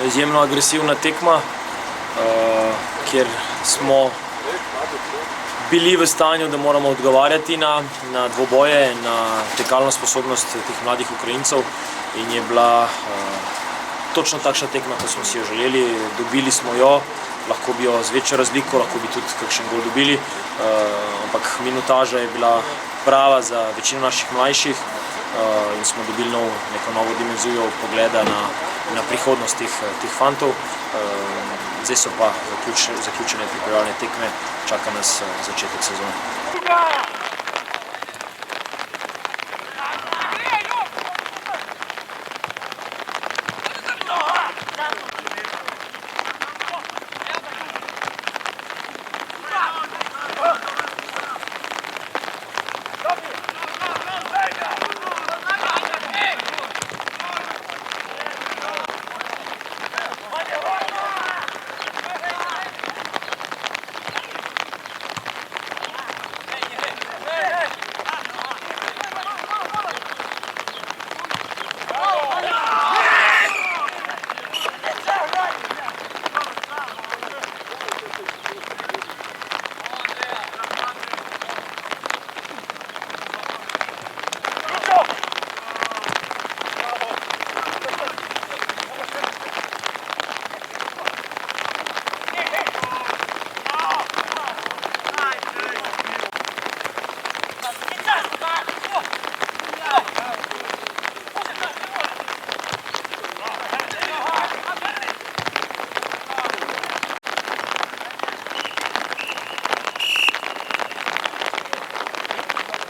izjemno agresivna tekma, kjer smo bili v stanju, da moramo odgovarjati na dvoboje, na tekalno sposobnost teh mladih Ukrajincev in je bila točno takšna tekma, kot smo si jo želeli. Dobili smo jo, lahko bi jo z večjo razliko, lahko bi tudi kakšen gol dobili, ampak minutaža je bila prava za večino naših mlajših in smo dobili neko novo dimenzijo pogleda na prihodnost teh fantov. Zdaj so pa zaključene pripravljalne tekme, čaka nas začetek sezone.